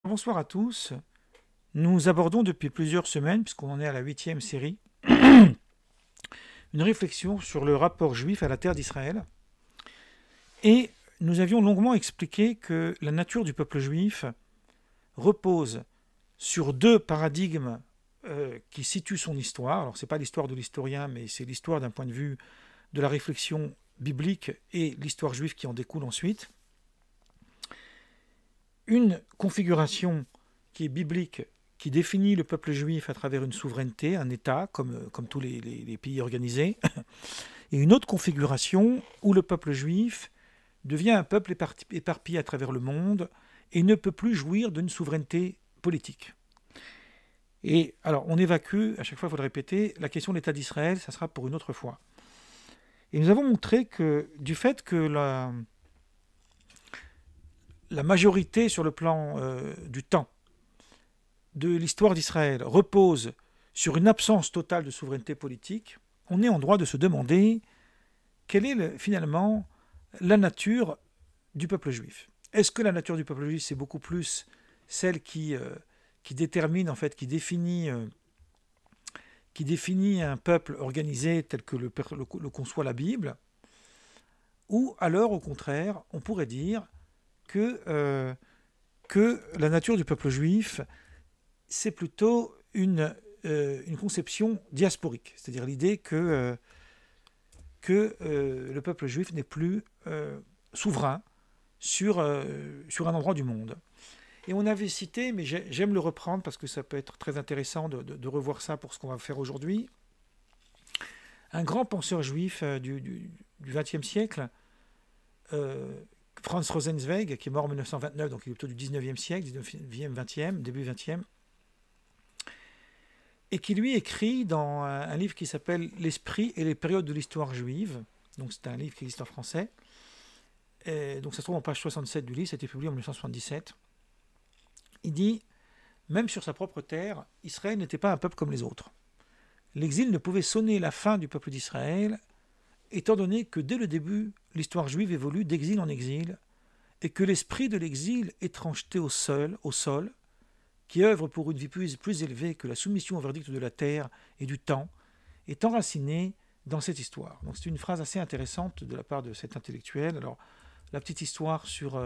Bonsoir à tous. Nous abordons depuis plusieurs semaines, puisqu'on en est à la 8e série, une réflexion sur le rapport juif à la terre d'Israël. Et nous avions longuement expliqué que la nature du peuple juif repose sur deux paradigmes qui situent son histoire. Alors, ce n'est pas l'histoire de l'historien, mais c'est l'histoire d'un point de vue de la réflexion biblique et l'histoire juive qui en découle ensuite. Une configuration qui est biblique, qui définit le peuple juif à travers une souveraineté, un État, comme tous les pays organisés, et une autre configuration où le peuple juif devient un peuple éparpillé à travers le monde et ne peut plus jouir d'une souveraineté politique. Et alors, on évacue, à chaque fois il faut le répéter, la question de l'État d'Israël, ça sera pour une autre fois. Et nous avons montré que du fait que la majorité sur le plan du temps de l'histoire d'Israël repose sur une absence totale de souveraineté politique, on est en droit de se demander quelle est finalement la nature du peuple juif. Est-ce que la nature du peuple juif, c'est beaucoup plus celle qui détermine, en fait, qui définit un peuple organisé tel que le conçoit la Bible, ou alors, au contraire, on pourrait dire que la nature du peuple juif, c'est plutôt une conception diasporique, c'est-à-dire l'idée que le peuple juif n'est plus souverain sur un endroit du monde. Et on avait cité, mais j'aime le reprendre parce que ça peut être très intéressant de revoir ça pour ce qu'on va faire aujourd'hui, un grand penseur juif du XXe siècle, Franz Rosenzweig, qui est mort en 1929, donc il est plutôt du XIXe siècle, 19e, 20e, début 20e, et qui lui écrit dans un livre qui s'appelle L'Esprit et les périodes de l'histoire juive. Donc c'est un livre qui existe en français. Et donc ça se trouve en page 67 du livre, ça a été publié en 1977. Il dit, même sur sa propre terre, Israël n'était pas un peuple comme les autres. L'exil ne pouvait sonner la fin du peuple d'Israël, étant donné que dès le début, l'histoire juive évolue d'exil en exil, et que l'esprit de l'exil, étrangeté au sol, qui œuvre pour une vie plus élevée que la soumission au verdict de la terre et du temps, est enraciné dans cette histoire. Donc c'est une phrase assez intéressante de la part de cet intellectuel. Alors, la petite histoire sur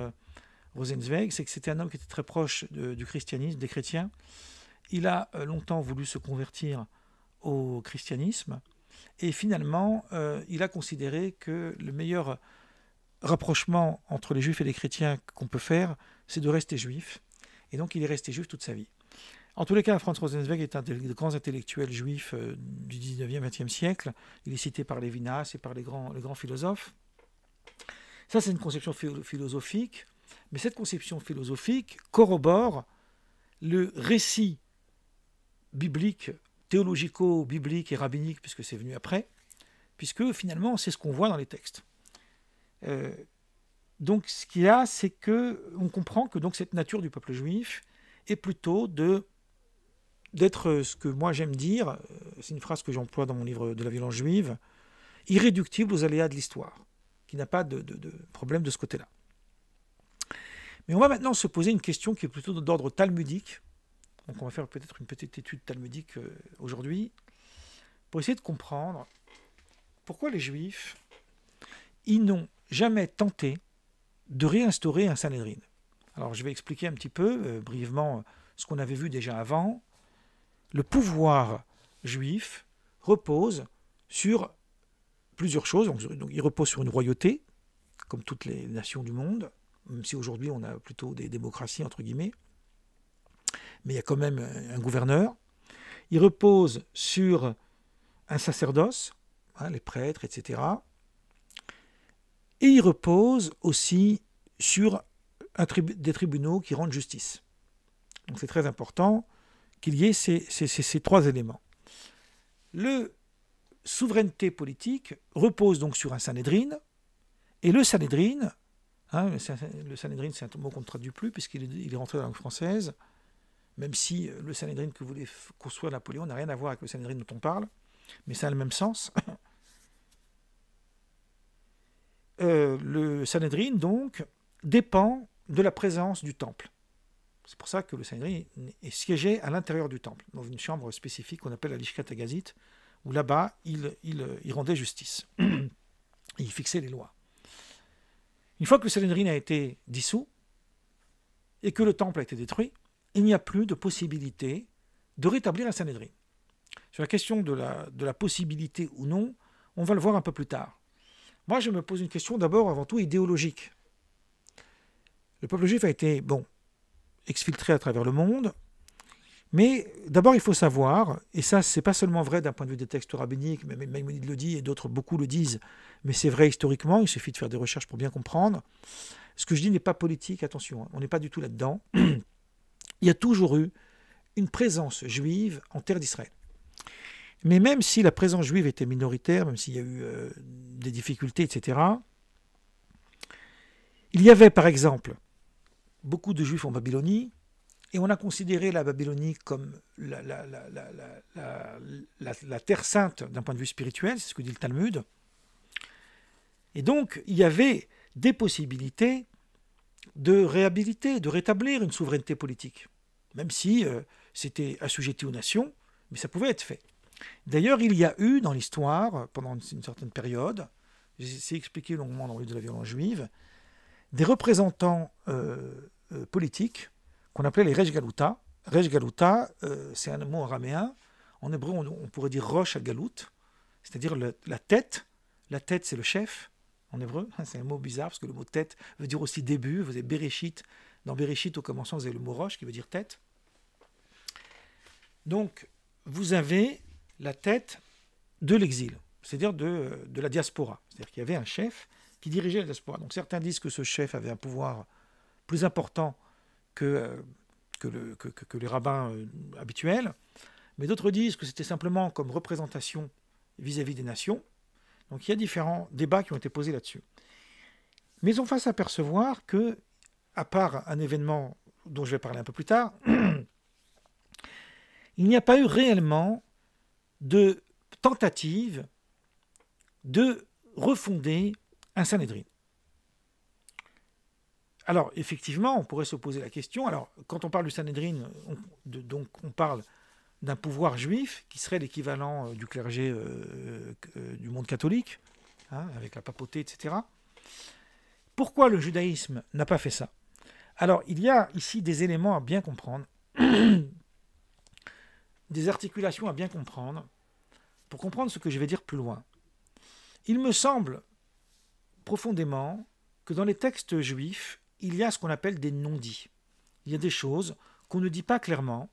Rosenzweig, c'est que c'était un homme qui était très proche du christianisme, des chrétiens. Il a longtemps voulu se convertir au christianisme, et finalement, il a considéré que le meilleur rapprochement entre les juifs et les chrétiens qu'on peut faire, c'est de rester juif. Et donc il est resté juif toute sa vie. En tous les cas, Franz Rosenzweig est un des grands intellectuels juifs du 19e, 20e siècle. Il est cité par Lévinas et par les grands philosophes. Ça, c'est une conception philosophique, mais cette conception philosophique corrobore le récit biblique, théologico-biblique et rabbinique, puisque c'est venu après, puisque finalement, c'est ce qu'on voit dans les textes. Donc, ce qu'il y a, c'est qu'on comprend que donc, cette nature du peuple juif est plutôt d'être ce que moi j'aime dire, c'est une phrase que j'emploie dans mon livre de la violence juive, irréductible aux aléas de l'histoire, qui n'a pas de problème de ce côté-là. Mais on va maintenant se poser une question qui est plutôt d'ordre talmudique. Donc on va faire peut-être une petite étude talmudique aujourd'hui, pour essayer de comprendre pourquoi les Juifs, ils n'ont jamais tenté de réinstaurer un Sanhédrin. Alors je vais expliquer un petit peu, brièvement, ce qu'on avait vu déjà avant. Le pouvoir juif repose sur plusieurs choses. Donc il repose sur une royauté, comme toutes les nations du monde, même si aujourd'hui on a plutôt des démocraties, entre guillemets. Mais il y a quand même un gouverneur. Il repose sur un sacerdoce, les prêtres, etc. Et il repose aussi sur des tribunaux qui rendent justice. Donc c'est très important qu'il y ait ces trois éléments. La souveraineté politique repose donc sur un Sanhédrin, et le Sanhédrin, le Sanhédrin c'est un mot qu'on ne traduit plus puisqu'il est rentré dans la langue française, même si le Sanhédrin que voulait construire Napoléon n'a rien à voir avec le Sanhédrin dont on parle, mais ça a le même sens. Le Sanhédrin, donc, dépend de la présence du temple. C'est pour ça que le Sanhédrin est siégé à l'intérieur du temple, dans une chambre spécifique qu'on appelle la Lishkat Hagazit, où là-bas, il rendait justice. Il fixait les lois. Une fois que le Sanhédrin a été dissous et que le temple a été détruit, il n'y a plus de possibilité de rétablir un Sanhédrin. Sur la question de la possibilité ou non, on va le voir un peu plus tard. Moi, je me pose une question d'abord, avant tout, idéologique. Le peuple juif a été, exfiltré à travers le monde, mais d'abord, il faut savoir, et ça, c'est pas seulement vrai d'un point de vue des textes rabbiniques, mais Maïmonide le dit et d'autres, beaucoup le disent, mais c'est vrai historiquement, il suffit de faire des recherches pour bien comprendre. Ce que je dis n'est pas politique, attention, on n'est pas du tout là-dedans. Il y a toujours eu une présence juive en terre d'Israël. Mais même si la présence juive était minoritaire, même s'il y a eu des difficultés, etc., il y avait par exemple beaucoup de juifs en Babylonie, et on a considéré la Babylonie comme la terre sainte d'un point de vue spirituel, c'est ce que dit le Talmud. Et donc, il y avait des possibilités de réhabiliter, de rétablir une souveraineté politique, même si c'était assujetti aux nations, mais ça pouvait être fait. D'ailleurs, il y a eu dans l'histoire, pendant une certaine période, c'est expliqué longuement dans le livre de la violence juive, des représentants politiques qu'on appelait les Resh Galuta. Resh Galuta, c'est un mot araméen. En hébreu, on pourrait dire Rosh Galut, c'est-à-dire la tête. La tête, c'est le chef, en hébreu. C'est un mot bizarre, parce que le mot tête veut dire aussi début. Vous avez Bereshit. Dans Bereshit, au commencement, vous avez le mot Rosh, qui veut dire tête. Donc, vous avez la tête de l'exil, c'est-à-dire de la diaspora. C'est-à-dire qu'il y avait un chef qui dirigeait la diaspora. Donc certains disent que ce chef avait un pouvoir plus important que les rabbins habituels, mais d'autres disent que c'était simplement comme représentation vis-à-vis des nations. Donc il y a différents débats qui ont été posés là-dessus. Mais on va s'apercevoir que, à part un événement dont je vais parler un peu plus tard, il n'y a pas eu réellement de tentative de refonder un Sanhédrin. Alors, effectivement, on pourrait se poser la question, alors, quand on parle du Sanhédrin, on parle d'un pouvoir juif qui serait l'équivalent du clergé du monde catholique, avec la papauté, etc. Pourquoi le judaïsme n'a pas fait ça? Alors, il y a ici des éléments à bien comprendre, des articulations à bien comprendre, pour comprendre ce que je vais dire plus loin. Il me semble profondément que dans les textes juifs, il y a ce qu'on appelle des non-dits. Il y a des choses qu'on ne dit pas clairement,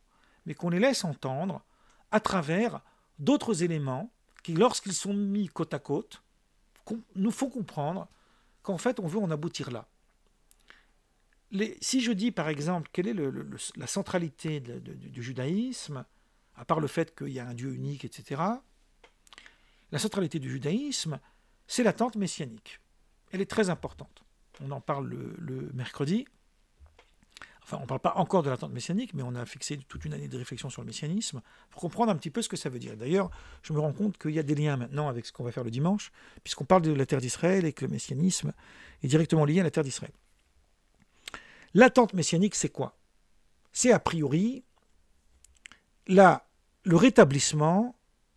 mais qu'on les laisse entendre à travers d'autres éléments qui, lorsqu'ils sont mis côte à côte, nous font comprendre qu'en fait, on veut en aboutir là. Si je dis, par exemple, quelle est la centralité du judaïsme, à part le fait qu'il y a un Dieu unique, etc., la centralité du judaïsme, c'est l'attente messianique. Elle est très importante. On en parle le mercredi. Enfin, on ne parle pas encore de l'attente messianique, mais on a fixé toute une année de réflexion sur le messianisme pour comprendre un petit peu ce que ça veut dire. D'ailleurs, je me rends compte qu'il y a des liens maintenant avec ce qu'on va faire le dimanche, puisqu'on parle de la terre d'Israël et que le messianisme est directement lié à la terre d'Israël. L'attente messianique, c'est quoi? C'est a priori le rétablissement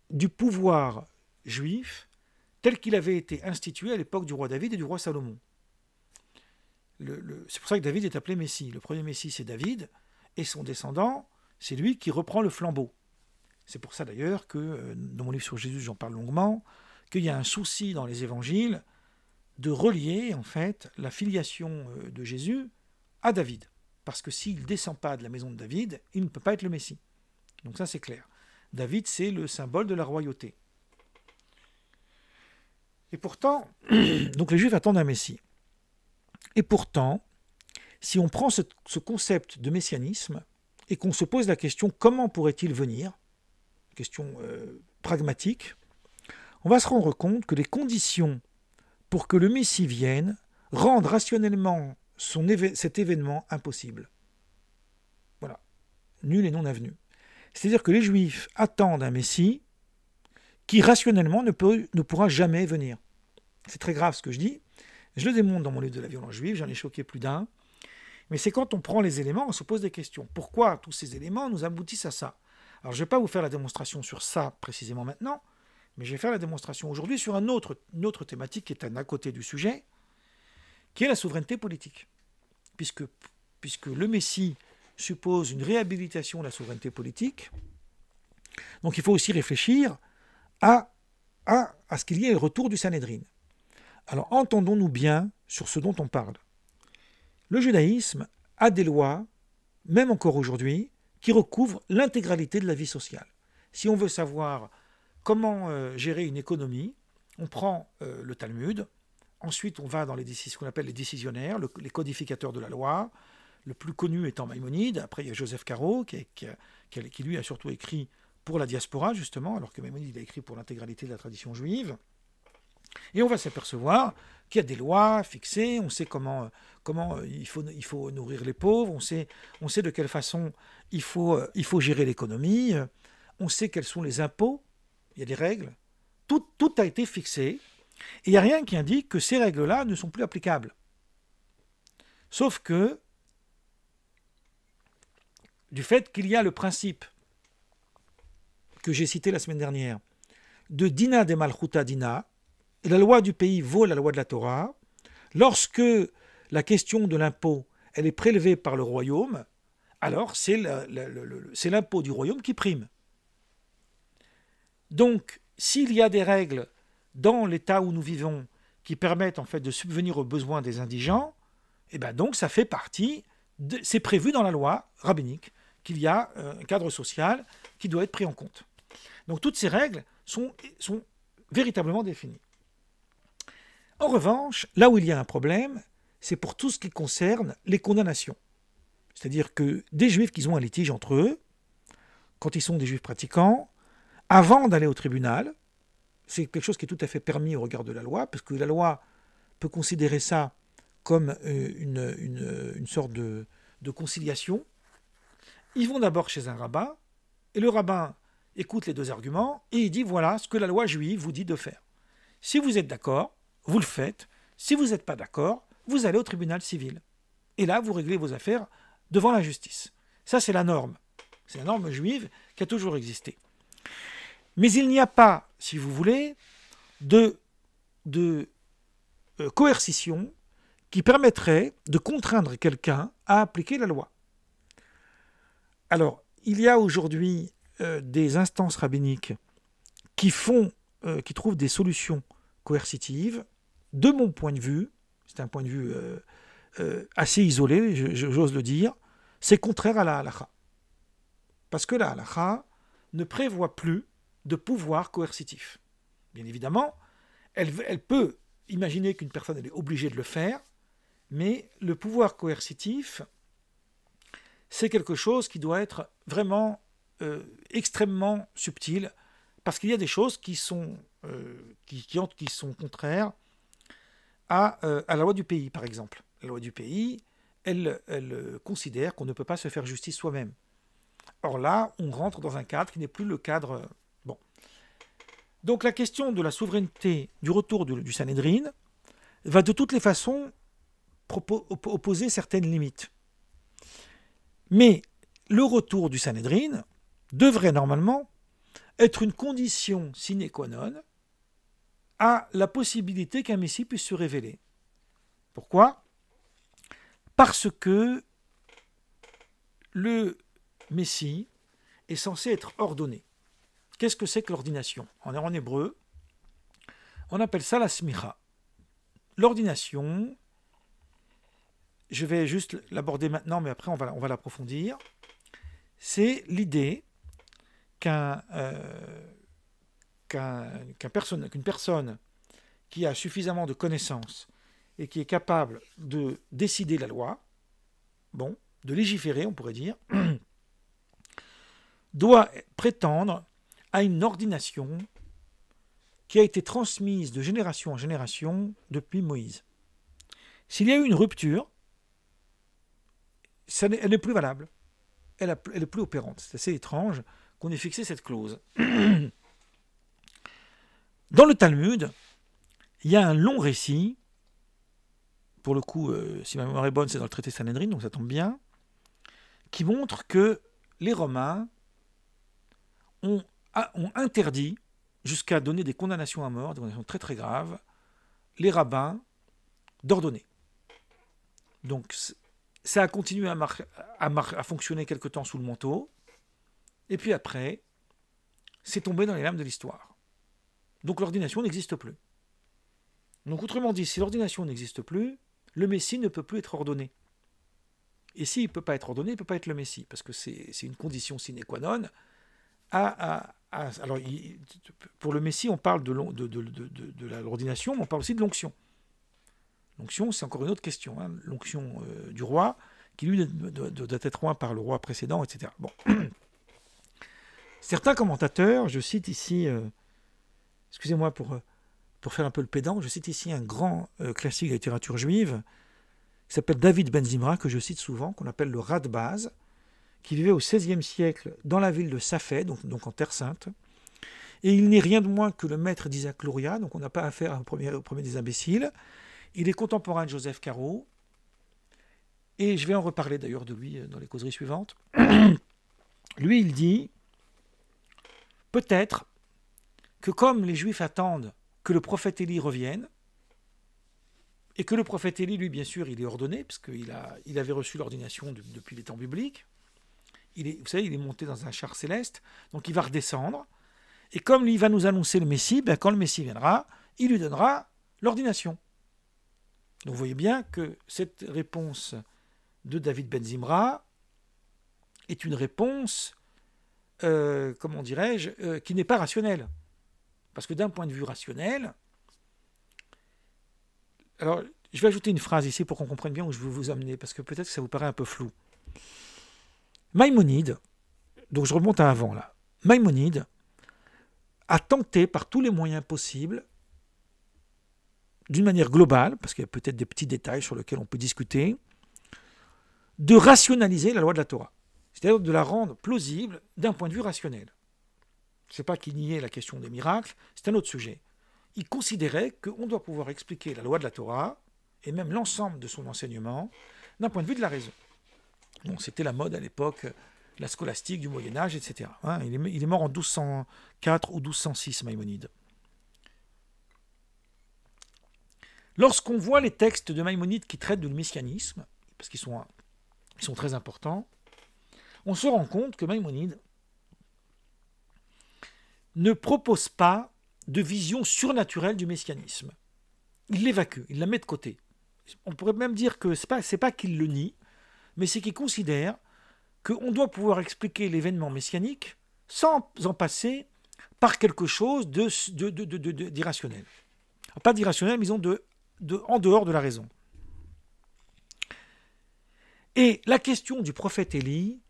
du pouvoir juif tel qu'il avait été institué à l'époque du roi David et du roi Salomon. C'est pour ça que David est appelé Messie. Le premier Messie, c'est David, et son descendant, c'est lui qui reprend le flambeau. C'est pour ça d'ailleurs que, dans mon livre sur Jésus, j'en parle longuement, qu'il y a un souci dans les évangiles de relier, en fait, la filiation de Jésus à David. Parce que s'il ne descend pas de la maison de David, il ne peut pas être le Messie. Donc ça, c'est clair. David, c'est le symbole de la royauté. Et pourtant, donc les Juifs attendent un Messie. Et pourtant, si on prend ce concept de messianisme et qu'on se pose la question comment pourrait-il venir, question pragmatique, on va se rendre compte que les conditions pour que le Messie vienne rendent rationnellement cet événement impossible. Voilà, nul et non avenu. C'est-à-dire que les Juifs attendent un Messie qui rationnellement ne pourra jamais venir. C'est très grave ce que je dis. Je le démontre dans mon livre de la violence juive, j'en ai choqué plus d'un. Mais c'est quand on prend les éléments, on se pose des questions. Pourquoi tous ces éléments nous aboutissent à ça? Alors je ne vais pas vous faire la démonstration sur ça précisément maintenant, mais je vais faire la démonstration aujourd'hui sur une autre thématique qui est à côté du sujet, qui est la souveraineté politique. Puisque le Messie suppose une réhabilitation de la souveraineté politique, donc il faut aussi réfléchir à ce qu'il y ait le retour du Sanhédrin. Alors entendons-nous bien sur ce dont on parle. Le judaïsme a des lois, même encore aujourd'hui, qui recouvrent l'intégralité de la vie sociale. Si on veut savoir comment gérer une économie, on prend le Talmud, ensuite on va dans ce qu'on appelle les décisionnaires, les codificateurs de la loi, le plus connu étant Maïmonide, après il y a Joseph Caro, qui lui a surtout écrit pour la diaspora, justement, alors que Maïmonide a écrit pour l'intégralité de la tradition juive. Et on va s'apercevoir qu'il y a des lois fixées, on sait comment il faut nourrir les pauvres, on sait de quelle façon il faut gérer l'économie, on sait quels sont les impôts, il y a des règles, tout a été fixé, et il n'y a rien qui indique que ces règles-là ne sont plus applicables. Sauf que, du fait qu'il y a le principe que j'ai cité la semaine dernière, de Dina de Malchuta Dina, et la loi du pays vaut la loi de la Torah, lorsque la question de l'impôt elle est prélevée par le royaume, alors c'est l'impôt du royaume qui prime. Donc, s'il y a des règles dans l'État où nous vivons qui permettent en fait de subvenir aux besoins des indigents, et ben donc ça fait partie, c'est prévu dans la loi rabbinique qu'il y a un cadre social qui doit être pris en compte. Donc toutes ces règles sont véritablement définies. En revanche, là où il y a un problème, c'est pour tout ce qui concerne les condamnations. C'est-à-dire que des juifs qui ont un litige entre eux, quand ils sont des juifs pratiquants, avant d'aller au tribunal, c'est quelque chose qui est tout à fait permis au regard de la loi, parce que la loi peut considérer ça comme une sorte de conciliation. Ils vont d'abord chez un rabbin, et le rabbin écoute les deux arguments, et il dit voilà ce que la loi juive vous dit de faire. Si vous êtes d'accord, vous le faites. Si vous n'êtes pas d'accord, vous allez au tribunal civil. Et là, vous réglez vos affaires devant la justice. Ça, c'est la norme. C'est la norme juive qui a toujours existé. Mais il n'y a pas, si vous voulez, de coercition qui permettrait de contraindre quelqu'un à appliquer la loi. Alors, il y a aujourd'hui des instances rabbiniques qui trouvent des solutions coercitives. De mon point de vue, c'est un point de vue assez isolé, j'ose le dire, c'est contraire à la halakha. Parce que la halakha ne prévoit plus de pouvoir coercitif. Bien évidemment, elle peut imaginer qu'une personne elle est obligée de le faire, mais le pouvoir coercitif, c'est quelque chose qui doit être vraiment extrêmement subtil, parce qu'il y a des choses qui sont contraires à la loi du pays, par exemple. La loi du pays, elle considère qu'on ne peut pas se faire justice soi-même. Or là, on rentre dans un cadre qui n'est plus le cadre... Bon. Donc la question de la souveraineté, du retour du Sanhédrin, va de toutes les façons opposer certaines limites. Mais le retour du Sanhédrin devrait normalement être une condition sine qua non à la possibilité qu'un Messie puisse se révéler. Pourquoi ? Parce que le Messie est censé être ordonné. Qu'est-ce que c'est que l'ordination ? En hébreu, on appelle ça la smicha. L'ordination, je vais juste l'aborder maintenant, mais après on va l'approfondir. C'est l'idée qu'une personne qui a suffisamment de connaissances et qui est capable de décider la loi, de légiférer, on pourrait dire, doit prétendre à une ordination qui a été transmise de génération en génération depuis Moïse. S'il y a eu une rupture, elle n'est plus valable, elle n'est plus opérante. C'est assez étrange qu'on ait fixé cette clause. Dans le Talmud, il y a un long récit pour le coup, si ma mémoire est bonne, c'est dans le traité Sanhédrin, donc ça tombe bien, qui montre que les Romains ont interdit, jusqu'à donner des condamnations à mort, des condamnations très très graves, les rabbins d'ordonner. Donc ça a continué à fonctionner quelque temps sous le manteau, et puis après, c'est tombé dans les lames de l'histoire. Donc l'ordination n'existe plus. Donc autrement dit, si l'ordination n'existe plus, le Messie ne peut plus être ordonné. Et s'il ne peut pas être ordonné, il ne peut pas être le Messie, parce que c'est une condition sine qua non. Alors, pour le Messie, on parle de l'ordination, mais on parle aussi de l'onction. L'onction, c'est encore une autre question. Hein. L'onction du roi, qui lui doit être roi par le roi précédent, etc. Bon. Certains commentateurs, je cite ici, excusez-moi pour faire un peu le pédant, je cite ici un grand classique de la littérature juive, qui s'appelle David Ben Zimra, que je cite souvent, qu'on appelle le Radbaz, qui vivait au XVIe siècle dans la ville de Safed, donc en Terre Sainte. Et il n'est rien de moins que le maître d'Isaac Luria, donc on n'a pas affaire au premier des imbéciles. Il est contemporain de Joseph Caro, et je vais en reparler d'ailleurs de lui dans les causeries suivantes. Lui, il dit, peut-être que comme les Juifs attendent que le prophète Élie revienne, et que le prophète Élie, lui, bien sûr, il est ordonné, parce qu'il avait reçu l'ordination depuis les temps bibliques, vous savez, il est monté dans un char céleste, donc il va redescendre, et comme il va nous annoncer le Messie, ben, quand le Messie viendra, il lui donnera l'ordination. Donc vous voyez bien que cette réponse de David Ben Zimra est une réponse, comment dirais-je, qui n'est pas rationnelle. Parce que d'un point de vue rationnel, alors je vais ajouter une phrase ici pour qu'on comprenne bien où je veux vous amener, parce que peut-être que ça vous paraît un peu flou. Maïmonide, donc je remonte à avant là, Maïmonide a tenté par tous les moyens possibles, d'une manière globale, parce qu'il y a peut-être des petits détails sur lesquels on peut discuter, de rationaliser la loi de la Torah. C'est-à-dire de la rendre plausible d'un point de vue rationnel. Je ne sais pas qui niait la question des miracles, c'est un autre sujet. Il considérait qu'on doit pouvoir expliquer la loi de la Torah, et même l'ensemble de son enseignement, d'un point de vue de la raison. Bon, c'était la mode à l'époque, la scolastique du Moyen-Âge, etc. Hein, il est mort en 1204 ou 1206, Maïmonide. Lorsqu'on voit les textes de Maïmonide qui traitent du messianisme, parce qu'ils sont très importants, on se rend compte que Maïmonide ne propose pas de vision surnaturelle du messianisme. Il l'évacue, il la met de côté. On pourrait même dire que ce n'est pas qu'il le nie, mais c'est qu'il considère qu'on doit pouvoir expliquer l'événement messianique sans en passer par quelque chose d'irrationnel. Pas d'irrationnel, mais disons en dehors de la raison. Et la question du prophète Élie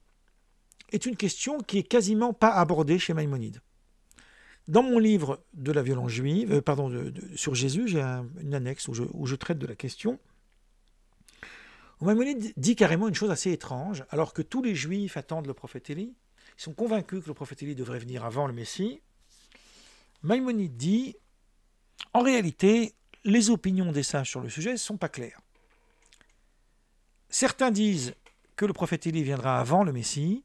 est une question qui est quasiment pas abordée chez Maïmonide. Dans mon livre de la violence juive, sur Jésus, j'ai une annexe où je traite de la question. Maïmonide dit carrément une chose assez étrange, alors que tous les Juifs attendent le prophète Élie, ils sont convaincus que le prophète Élie devrait venir avant le Messie. Maïmonide dit, en réalité, les opinions des sages sur le sujet ne sont pas claires. Certains disent que le prophète Élie viendra avant le Messie,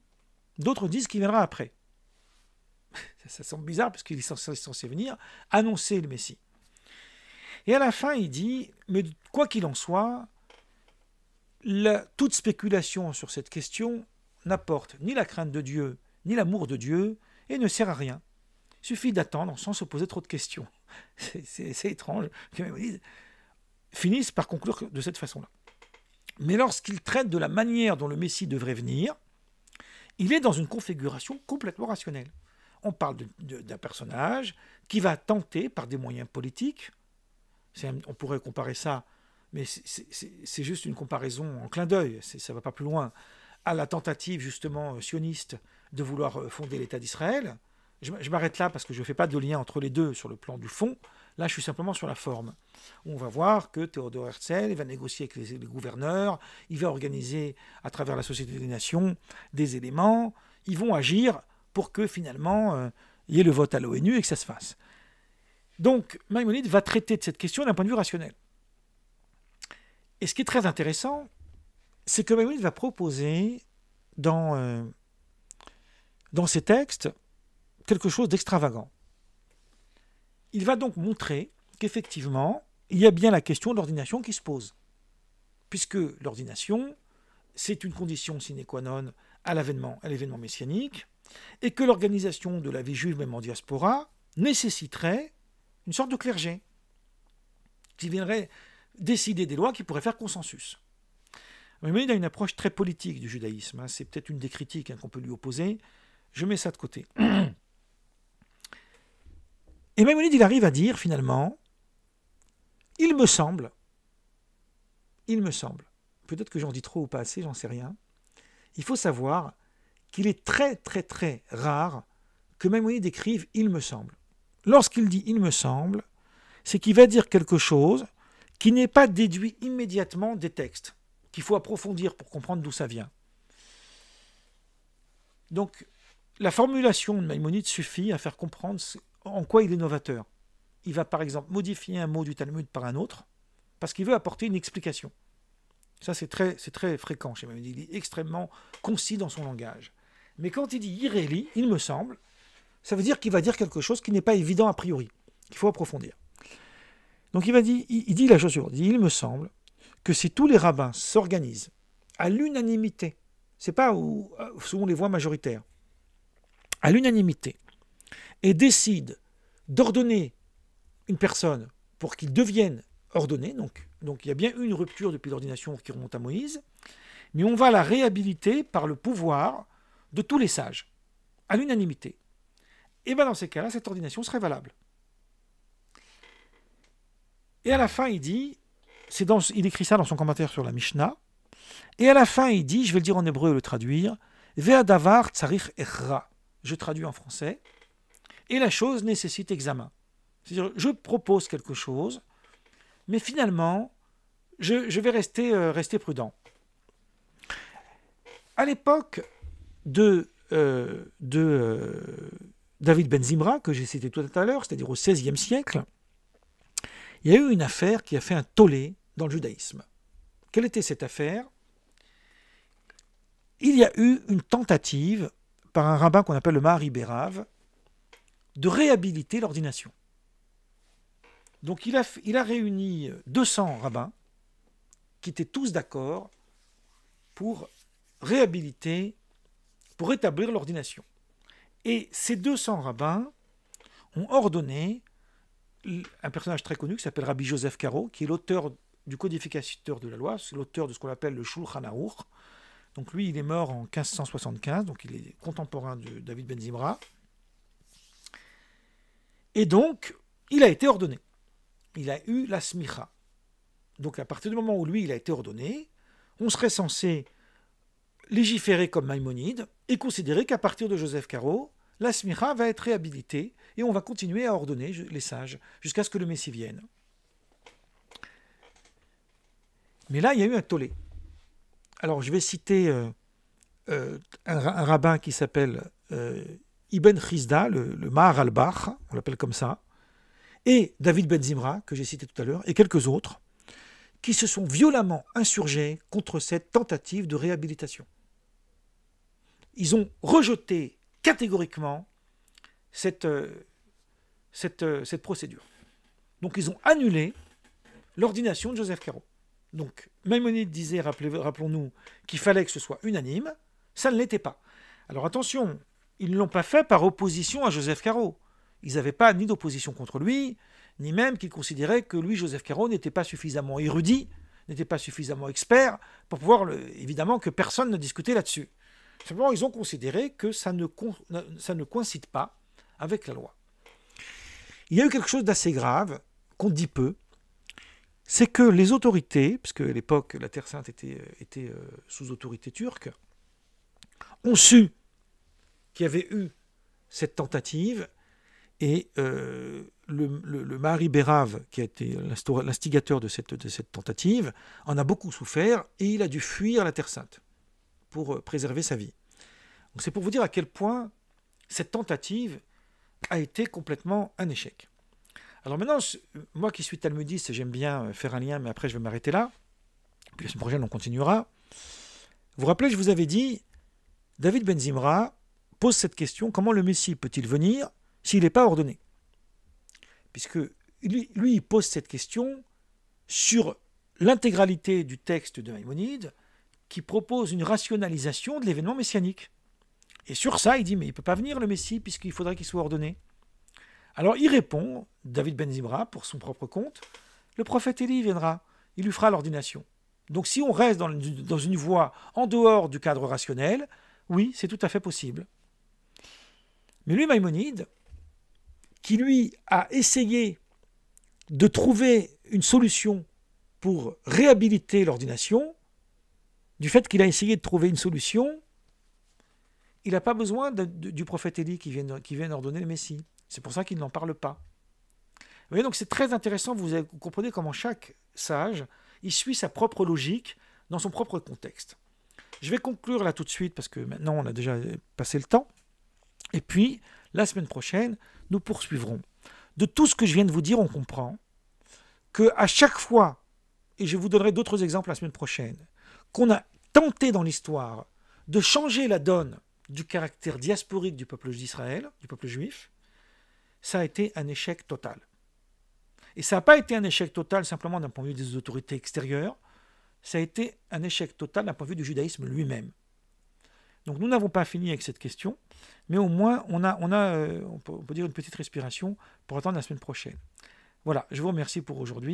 d'autres disent qu'il viendra après. Ça semble bizarre parce qu'il est censé venir annoncer le Messie. Et à la fin, il dit, mais quoi qu'il en soit, toute spéculation sur cette question n'apporte ni la crainte de Dieu, ni l'amour de Dieu, et ne sert à rien. Il suffit d'attendre sans se poser trop de questions. C'est étrange que Maïmonide finisse par conclure de cette façon-là. Mais lorsqu'il traite de la manière dont le Messie devrait venir, il est dans une configuration complètement rationnelle. On parle d'un personnage qui va tenter, par des moyens politiques, on pourrait comparer ça, mais c'est juste une comparaison en clin d'œil, ça ne va pas plus loin, à la tentative justement sioniste de vouloir fonder l'État d'Israël. Je m'arrête là parce que je ne fais pas de lien entre les deux sur le plan du fond. Là, je suis simplement sur la forme. On va voir que Théodore Herzl va négocier avec les gouverneurs, il va organiser à travers la Société des Nations des éléments, ils vont agir pour que finalement il y ait le vote à l'ONU et que ça se fasse. Donc Maïmonide va traiter de cette question d'un point de vue rationnel. Et ce qui est très intéressant, c'est que Maïmonide va proposer dans ses textes quelque chose d'extravagant. Il va donc montrer qu'effectivement, il y a bien la question de l'ordination qui se pose. Puisque l'ordination, c'est une condition sine qua non à l'événement messianique, et que l'organisation de la vie juive, même en diaspora, nécessiterait une sorte de clergé, qui viendrait décider des lois qui pourraient faire consensus. Maïmonide a une approche très politique du judaïsme, c'est peut-être une des critiques qu'on peut lui opposer, je mets ça de côté. Et Maïmonide, il arrive à dire finalement, il me semble, peut-être que j'en dis trop ou pas assez, j'en sais rien, il faut savoir qu'il est très très très rare que Maïmonide écrive « il me semble ». Lorsqu'il dit « il me semble », c'est qu'il va dire quelque chose qui n'est pas déduit immédiatement des textes, qu'il faut approfondir pour comprendre d'où ça vient. Donc, la formulation de Maïmonide suffit à faire comprendre en quoi il est novateur. Il va par exemple modifier un mot du Talmud par un autre, parce qu'il veut apporter une explication. Ça, c'est très fréquent chez Maïmonide. Il est extrêmement concis dans son langage. Mais quand il dit « Iréli », il me semble, ça veut dire qu'il va dire quelque chose qui n'est pas évident a priori, qu'il faut approfondir. Donc il dit la chose suivante, il me semble que si tous les rabbins s'organisent à l'unanimité, c'est pas selon les voix majoritaires, à l'unanimité, et décident d'ordonner une personne pour qu'il devienne ordonné, donc il y a bien eu une rupture depuis l'ordination qui remonte à Moïse, mais on va la réhabiliter par le pouvoir de tous les sages, à l'unanimité. Et bien dans ces cas-là, cette ordination serait valable. Et à la fin, il dit, il écrit ça dans son commentaire sur la Mishnah, et à la fin, il dit, je vais le dire en hébreu et le traduire, Ve'adavar tsarich echra. Je traduis en français, et la chose nécessite examen. C'est-à-dire, je propose quelque chose, mais finalement, je vais rester prudent. À l'époque de David Ben Zimra, que j'ai cité tout à l'heure, c'est-à-dire au XVIe siècle, il y a eu une affaire qui a fait un tollé dans le judaïsme. Quelle était cette affaire? Il y a eu une tentative par un rabbin qu'on appelle le Mahari Bérav de réhabiliter l'ordination. Donc il a réuni 200 rabbins qui étaient tous d'accord pour réhabiliter, pour rétablir l'ordination. Et ces 200 rabbins ont ordonné un personnage très connu qui s'appelle Rabbi Joseph Caro, qui est l'auteur du codificateur de la loi, c'est l'auteur de ce qu'on appelle le Shulchan Aruch. Donc lui, il est mort en 1575, donc il est contemporain de David Ben Zimra. Et donc, il a été ordonné. Il a eu la smicha. Donc à partir du moment où lui, il a été ordonné, on serait censé légiférer comme Maïmonide et considérer qu'à partir de Joseph Caro, la smicha va être réhabilitée et on va continuer à ordonner les sages jusqu'à ce que le Messie vienne. Mais là, il y a eu un tollé. Alors, je vais citer un rabbin qui s'appelle Ibn Chizda, le Mahar al-Bach, on l'appelle comme ça, et David Ben Zimra, que j'ai cité tout à l'heure, et quelques autres, qui se sont violemment insurgés contre cette tentative de réhabilitation. Ils ont rejeté catégoriquement cette procédure. Donc ils ont annulé l'ordination de Joseph Caro. Donc Maïmonide disait, rappelons-nous, qu'il fallait que ce soit unanime, ça ne l'était pas. Alors attention, ils ne l'ont pas fait par opposition à Joseph Caro. Ils n'avaient pas ni d'opposition contre lui, ni même qu'ils considéraient que lui, Joseph Caro, n'était pas suffisamment érudit, n'était pas suffisamment expert, pour pouvoir, évidemment, que personne ne discutait là-dessus. Simplement, ils ont considéré que ça ne coïncide pas avec la loi. Il y a eu quelque chose d'assez grave, qu'on dit peu, c'est que les autorités, puisque à l'époque la Terre Sainte était sous autorité turque, ont su qu'il y avait eu cette tentative et le Mahari Bérav, qui a été l'instigateur de cette tentative, en a beaucoup souffert et il a dû fuir la Terre Sainte pour préserver sa vie. Donc c'est pour vous dire à quel point cette tentative a été complètement un échec. Alors maintenant, moi qui suis talmudiste, j'aime bien faire un lien, mais après je vais m'arrêter là. Puis la semaine prochaine, on continuera. Vous vous rappelez, je vous avais dit, David Ben Zimra pose cette question, comment le Messie peut-il venir s'il n'est pas ordonné? Puisque lui, il pose cette question sur l'intégralité du texte de Maïmonide, qui propose une rationalisation de l'événement messianique. Et sur ça, il dit, mais il ne peut pas venir le Messie, puisqu'il faudrait qu'il soit ordonné. Alors il répond, David Ben Zimra, pour son propre compte, le prophète Élie viendra, il lui fera l'ordination. Donc si on reste dans une voie en dehors du cadre rationnel, oui, c'est tout à fait possible. Mais lui, Maïmonide, qui lui a essayé de trouver une solution pour réhabiliter l'ordination, du fait qu'il a essayé de trouver une solution, il n'a pas besoin du prophète Élie qui vienne ordonner le Messie. C'est pour ça qu'il n'en parle pas. Vous voyez, donc c'est très intéressant, vous comprenez comment chaque sage, il suit sa propre logique dans son propre contexte. Je vais conclure là tout de suite, parce que maintenant on a déjà passé le temps. Et puis, la semaine prochaine, nous poursuivrons. De tout ce que je viens de vous dire, on comprend qu'à chaque fois, et je vous donnerai d'autres exemples la semaine prochaine, qu'on a tenté dans l'histoire de changer la donne du caractère diasporique du peuple d'Israël, du peuple juif, ça a été un échec total. Et ça n'a pas été un échec total simplement d'un point de vue des autorités extérieures, ça a été un échec total d'un point de vue du judaïsme lui-même. Donc nous n'avons pas fini avec cette question, mais au moins on peut dire une petite respiration pour attendre la semaine prochaine. Voilà, je vous remercie pour aujourd'hui.